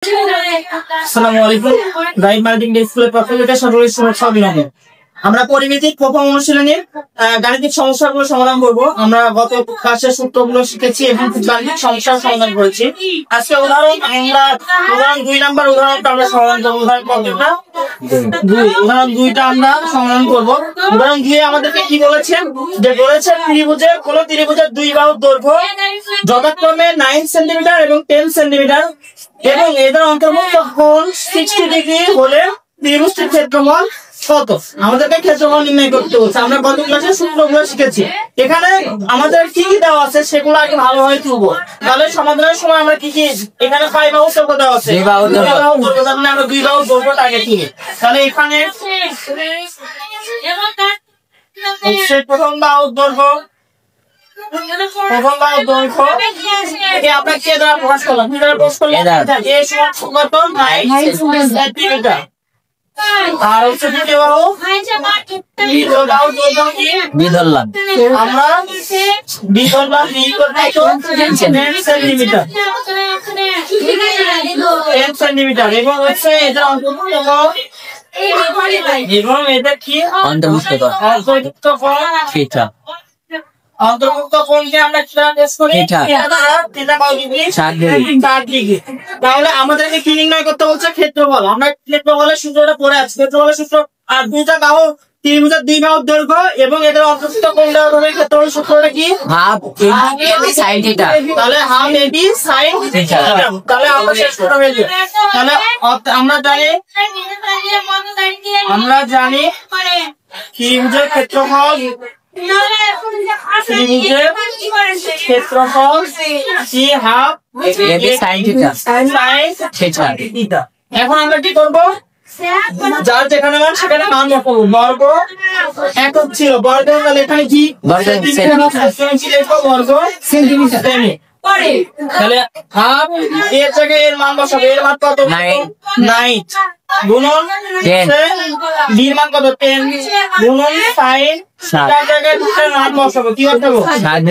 আসসালামু আলাইকুম। গাইড মাল্টিং স্কুলের পক্ষ থেকে সকলের শুভেচ্ছা অভিনন্দন। আমরা পরিমিতিক প্রথম অনুশীলনের গাণিতিক সমস্যাগুলো সমাধান করব। আমরা গত ক্লাসের সূত্রগুলো শিখেছি এবং গাণিতিক সমস্যার সমাধান করেছি। আজকে উদাহরণ 2 নাম্বার উদাহরণটা আমরা সমাধান করব। উদাহরণ 2টা আমরা সমাধান করব। উদাহরণ 2 আমাদেরকে কি বলেছেন, যে বলেছেন ত্রিভুজের দুই বাহুর দৈর্ঘ্য যথাক্রমে 9 সেন্টিমিটার এবং 10 সেন্টিমিটার এবং এদের অন্তর্ভুক্ত কোণ 60 ডিগ্রি হলে ত্রিভুজটির ক্ষেত্রফল কত? আমাদেরকে ক্ষেত্রফল নির্ণয় করতে হচ্ছে। আমরা গত ক্লাসে সূত্রগুলো শিখেছি। এখানে আমাদের কি কি দেওয়া আছে সেগুলো আগে ভালোভাবে তুলব। তাহলে সমাধানের সময় আমরা কি কি এখানে 5 বাহু দৈর্ঘ্য দেওয়া আছে, আমরা 2 বাহু দৈর্ঘ্যটা আগে তুলি। তাহলে এখানে প্রথম বাহু দৈর্ঘ্য আমরা কে দ্বারা প্রকাশ করলাম? কি দ্বারা প্রকাশ করলাম? a সমান কত? 9 সেন্টিমিটার। আর হচ্ছে দ্বিতীয় বাহু বি ধরলাম, আমরা বি ধরলাম, বি কত? 10 সেন্টিমিটার। 10 সেন্টিমিটার এবং হচ্ছে এটা অন্তর্ভুক্ত এবং এটা কি অন্তর্ভুক্ত থিটা। অন্তর্ভুক্ত কোণকে আমরা কি দ্বারা টেস্ট করি? থিটা কত ডিগ্রি? 60 ডিগ্রি। তাহলে আমাদেরকে কি নির্ণয় করতে বলছে? ক্ষেত্রফল। আমরা ক্ষেত্রফলের সূত্রটা পড়ে আছি। ক্ষেত্রফলের সূত্র আর দুইটা বাহু ত্রিভুজের দুই বাহুর দৈর্ঘ্য এবং এদের অন্তর্ভুক্ত কোণ দেওয়া হবে। ক্ষেত্রফলের সূত্রটা কি? হাফ এবি sin থিটা। তাহলে হাফ এবি sin থিটা। তাহলে আমরা শেষ করে ফেলবো। তাহলে আমরা জানি ত্রিভুজের ক্ষেত্রফল কি হাফ এবি sin থিটা। এখন আমরা কি করব? যার যেখানে মান সেখানে মান বসাবো। বর্গ একক ছিল, বর্গ তাহলে এখানে কি বর্গ সেন্টিমিটার। তাহলে হাফ এর জায়গায় এর মান বসাবো। এর মান কত? 9 গুণন 10, বি মান কত? 10 গুণন sin তার জায়গায় মান বসাবো। কি বসাবো? sin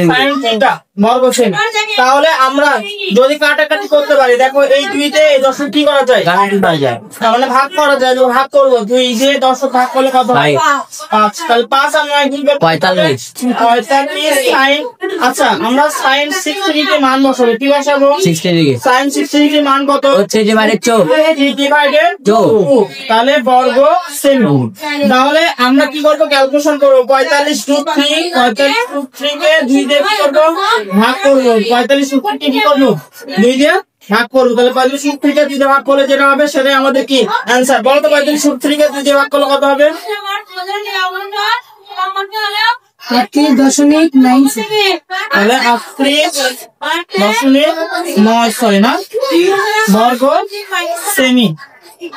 থিটা বর্গ সেমি। তাহলে আমরা যদি কাটাকাটি করতে পারি, দেখো এই দুইতে এই দশমিক কি করা যায়? তাহলে ভাগ করা যায়। ভাগ করবো 2 দিয়ে 10 ভাগ করলে কত হয়? 5। তাহলে 5 আর 9 গুণ 45 sin। আচ্ছা আমরা sin 60 ডিগ্রি মান বসাবো। কি বসাবো? 60 ডিগ্রি। sin 60 ডিগ্রি মান কত হচ্ছে? যে মানে 4 ডিভাইডেড 2। তাহলে বর্গ সেমি। তাহলে আমরা কি করব? ক্যালকুলেশন করব। 45 + 3 কে 2 দিয়ে কি করব? ভাগ করব। 45 * 3 কে কি করব? 2 দিয়ে ভাগ করব। তাহলে 45 * 3 কে 2 দিয়ে ভাগ করলে যেটা হবে সেটাই আমাদের কি आंसर। বলো তো 45 * 3 কে 2 দিয়ে ভাগ করলে কত হবে? 38.9। তাহলে 38.9 না বর্গ সেমি।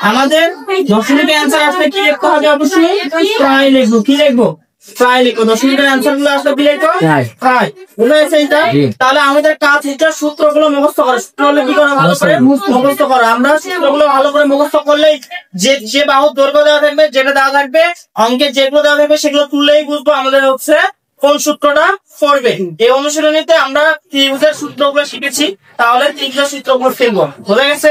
আমাদের দশমিকের অ্যানসার আসলে কি লিখতে হবে? অবশ্যই প্রায় লিখবো। কি লিখবো? প্রায় লিখবো। দশমিকের অ্যানসার গুলো আসলে কি লিখবো? প্রায়। বুঝেছে এটা? তাহলে আমাদের কাজ এটা সূত্রগুলো মুখস্থ করা। সূত্রগুলো কি করা? ভালো করে মুখস্থ করা। আমরা সূত্রগুলো ভালো করে মুখস্থ করলে যে বাহুর দৈর্ঘ্য দেওয়া থাকবে, যেটা দেওয়া থাকবে, অঙ্কে যেগুলো দেওয়া থাকবে সেগুলো তুললেই বুঝবো আমাদের হচ্ছে কোন সূত্রটা পড়বে। এই অনুশীলনীতে আমরা ত্রিভুজের সূত্রগুলো শিখেছি। তাহলে ত্রিভুজের সূত্রগুলো ফেলবো। বুঝে গেছে?